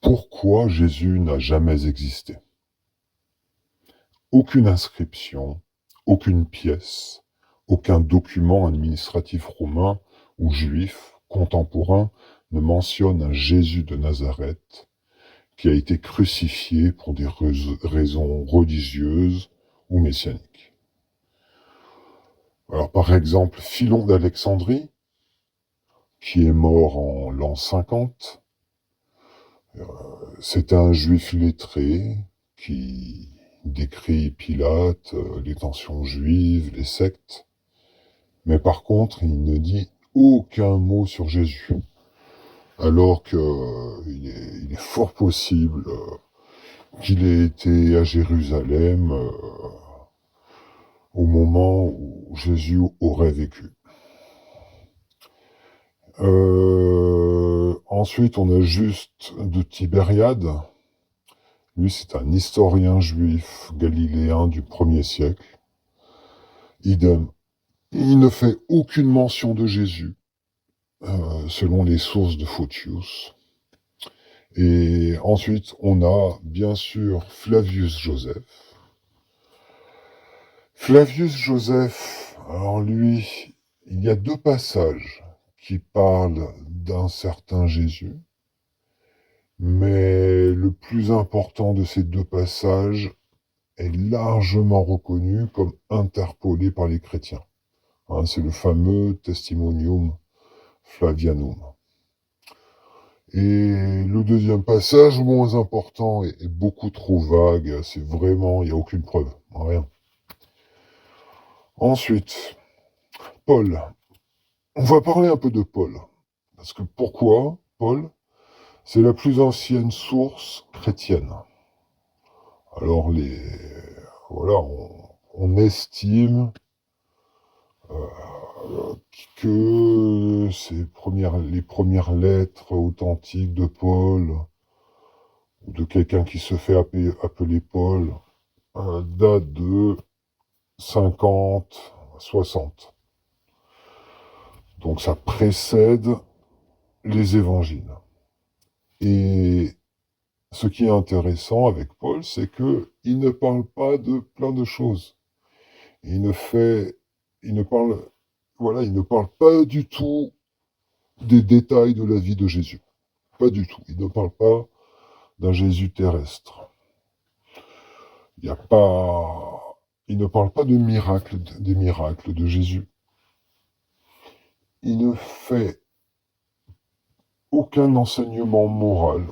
Pourquoi Jésus n'a jamais existé? Aucune inscription, aucune pièce, aucun document administratif romain ou juif contemporain ne mentionne un Jésus de Nazareth qui a été crucifié pour des raisons religieuses ou messianiques. Alors par exemple, Philon d'Alexandrie, qui est mort en l'an 50, c'est un juif lettré qui décrit Pilate, les tensions juives, les sectes, mais par contre, il ne dit aucun mot sur Jésus, alors qu'il est fort possible qu'il ait été à Jérusalem au moment où Jésus aurait vécu. Ensuite, on a Juste de Tibériade. Lui, c'est un historien juif galiléen du 1er siècle. Idem. Il ne fait aucune mention de Jésus, selon les sources de Photius. Et ensuite, on a bien sûr Flavius Joseph. Flavius Joseph, alors lui, il y a 2 passages qui parlent d'un certain Jésus, mais le plus important de ces 2 passages est largement reconnu comme interpolé par les chrétiens. C'est le fameux Testimonium Flavianum. Et le deuxième passage, moins important, est beaucoup trop vague. C'est vraiment, il n'y a aucune preuve, rien. Ensuite, Paul. On va parler un peu de Paul. Parce que pourquoi Paul? C'est la plus ancienne source chrétienne. Alors voilà, on estime que les premières lettres authentiques de Paul, ou de quelqu'un qui se fait appeler Paul, datent de 50, 60. Donc ça précède les évangiles. Et ce qui est intéressant avec Paul, c'est qu'il ne parle pas de plein de choses. Il ne parle pas du tout des détails de la vie de Jésus. Pas du tout. Il ne parle pas d'un Jésus terrestre. Il ne parle pas des miracles de Jésus. Il ne fait aucun enseignement moral,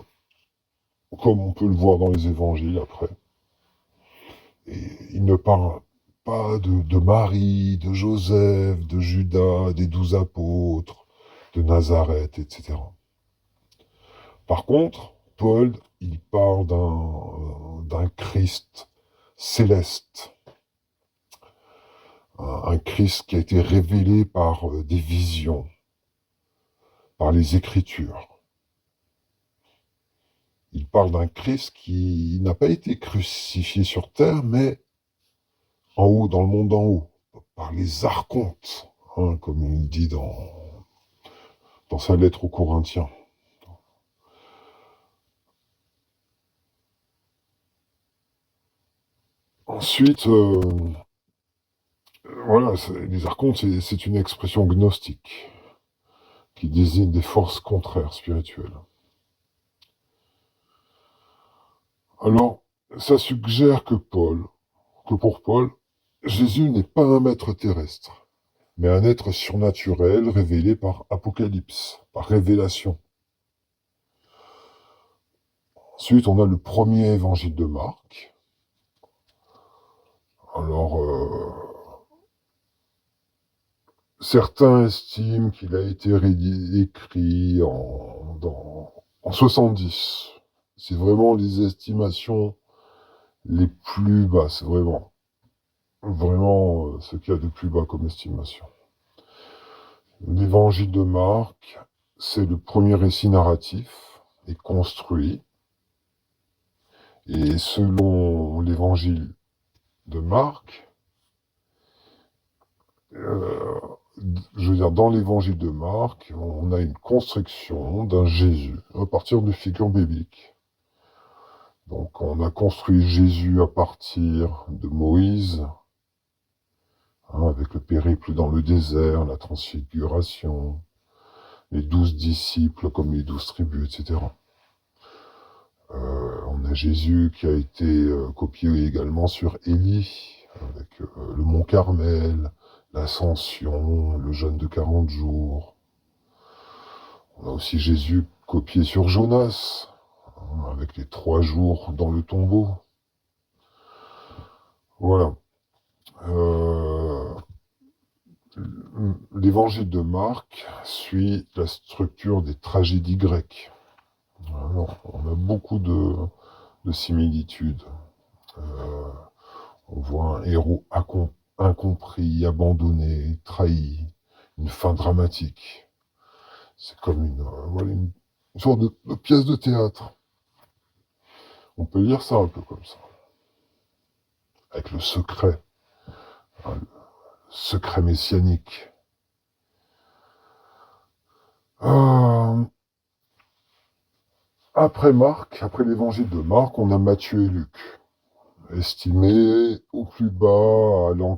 comme on peut le voir dans les évangiles après. Et il ne parle pas de Marie, de Joseph, de Judas, des 12 apôtres, de Nazareth, etc. Par contre, Paul, il parle d'un Christ céleste. Un Christ qui a été révélé par des visions, par les Écritures. Il parle d'un Christ qui n'a pas été crucifié sur terre, mais en haut, dans le monde en haut, par les archontes, comme il dit dans sa lettre aux Corinthiens. Ensuite, voilà, les archontes, c'est une expression gnostique qui désigne des forces contraires spirituelles. Alors, ça suggère que pour Paul, Jésus n'est pas un maître terrestre, mais un être surnaturel révélé par Apocalypse, par révélation. Ensuite, on a le premier évangile de Marc. Alors, certains estiment qu'il a été écrit en 70. C'est vraiment les estimations les plus basses, vraiment ce qu'il y a de plus bas comme estimation. L'évangile de Marc, c'est le premier récit narratif et construit. Et selon l'évangile de Marc, dans l'évangile de Marc, on a une construction d'un Jésus à partir de figures bibliques. Donc on a construit Jésus à partir de Moïse, avec le périple dans le désert, la transfiguration, les 12 disciples comme les 12 tribus, etc. On a Jésus qui a été copié également sur Élie, avec le mont Carmel, l'ascension, le jeûne de 40 jours. On a aussi Jésus copié sur Jonas, avec les 3 jours dans le tombeau. Voilà. L'évangile de Marc suit la structure des tragédies grecques. Alors, on a beaucoup de similitudes. On voit un héros incompris, abandonné, trahi, une fin dramatique. C'est comme une sorte de pièce de théâtre. On peut lire ça un peu comme ça. Avec le secret, le secret messianique. Après Marc, après l'évangile de Marc, on a Matthieu et Luc, estimés au plus bas à l'an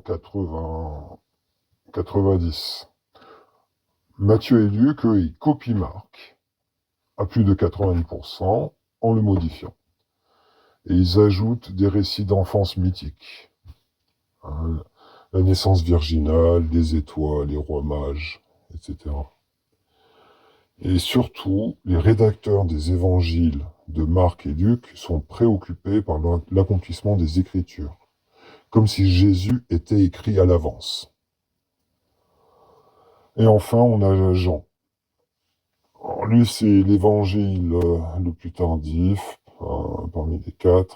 90. Matthieu et Luc, eux, ils copient Marc à plus de 80% en le modifiant. Et ils ajoutent des récits d'enfance mythiques. La naissance virginale, des étoiles, les rois mages, etc. Et surtout, les rédacteurs des évangiles de Marc et Luc sont préoccupés par l'accomplissement des Écritures, comme si Jésus était écrit à l'avance. Et enfin, on a Jean. Alors, lui, c'est l'évangile le plus tardif, parmi les 4.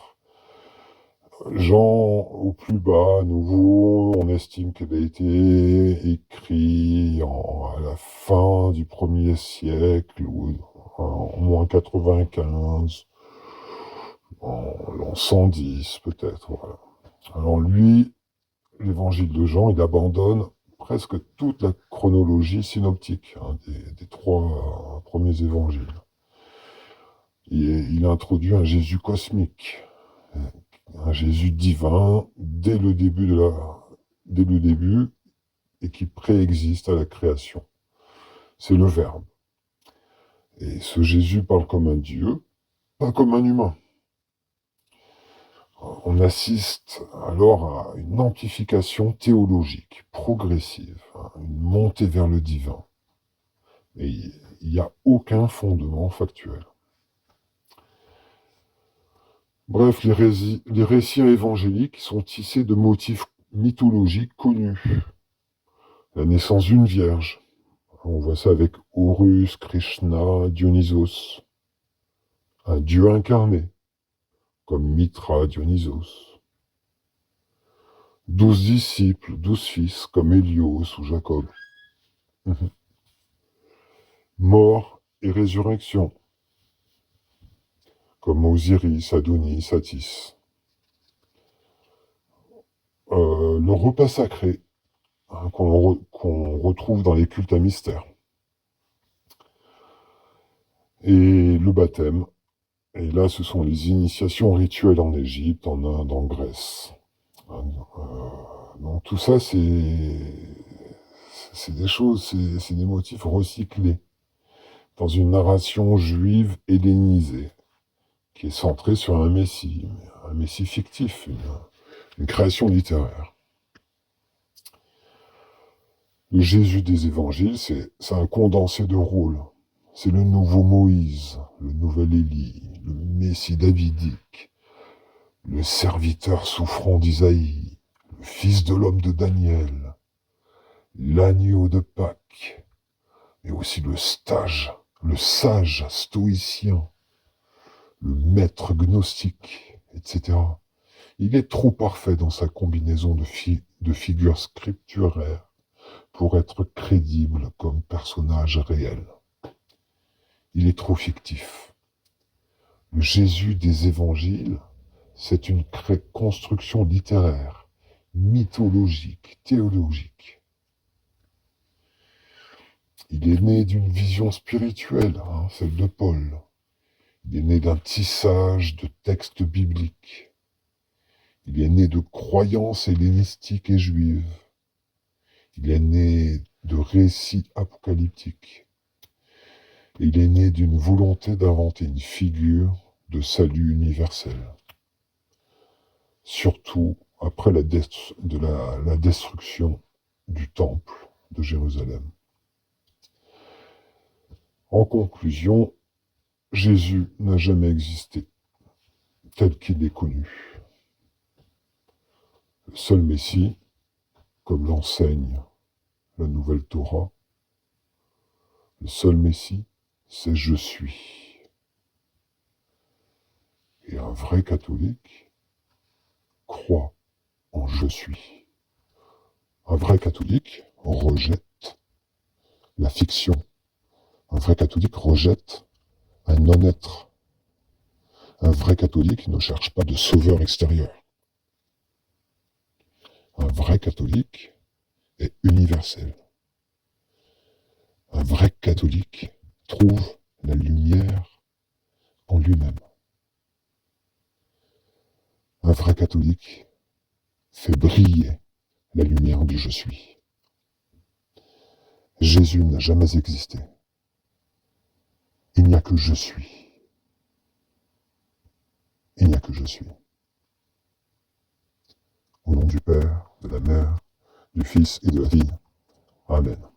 Jean, au plus bas, à nouveau, on estime qu'elle a été écrite à la fin du 1er siècle, ou en moins 95, en l'an 110 peut-être. Voilà. Alors lui, l'évangile de Jean, il abandonne presque toute la chronologie synoptique des 3 premiers évangiles. Il introduit un Jésus cosmique, un Jésus divin dès le début et qui préexiste à la création. C'est le Verbe. Et ce Jésus parle comme un Dieu, pas comme un humain. On assiste alors à une amplification théologique progressive, une montée vers le divin. Mais il n'y a aucun fondement factuel. Bref, les récits évangéliques sont tissés de motifs mythologiques connus. La naissance d'une vierge. On voit ça avec Horus, Krishna, Dionysos. Un dieu incarné, comme Mitra, Dionysos. 12 disciples, 12 fils, comme Hélios ou Jacob. Mort et résurrection, comme Osiris, Adonis, Satis. Le repas sacré, qu'on retrouve dans les cultes à mystère. Et le baptême. Et là, ce sont les initiations rituelles en Égypte, en Inde, en Grèce. Donc tout ça, c'est des choses, c'est des motifs recyclés dans une narration juive hellénisée, qui est centrée sur un messie fictif, une création littéraire. Le Jésus des évangiles, c'est un condensé de rôles. C'est le nouveau Moïse, le nouvel Élie, le Messie davidique, le serviteur souffrant d'Isaïe, le fils de l'homme de Daniel, l'agneau de Pâques, mais aussi le sage stoïcien, le maître gnostique, etc. Il est trop parfait dans sa combinaison de figures scripturaires pour être crédible comme personnage réel. Il est trop fictif. Le Jésus des évangiles, c'est une construction littéraire, mythologique, théologique. Il est né d'une vision spirituelle, celle de Paul. Il est né d'un tissage de textes bibliques. Il est né de croyances hellénistiques et juives. Il est né de récits apocalyptiques. Il est né d'une volonté d'inventer une figure de salut universel. Surtout après la destruction du temple de Jérusalem. En conclusion, Jésus n'a jamais existé tel qu'il est connu. Le seul Messie, comme l'enseigne la nouvelle Torah, le seul Messie, c'est je suis. Et un vrai catholique croit en je suis. Un vrai catholique rejette la fiction. Un vrai catholique rejette un non-être. Un vrai catholique ne cherche pas de sauveur extérieur. Un vrai catholique est universel. Un vrai catholique trouve la lumière en lui-même. Un vrai catholique fait briller la lumière du je suis. Jésus n'a jamais existé. Il n'y a que je suis. Il n'y a que je suis. Au nom du Père, de la Mère, du Fils et de la Fille. Amen.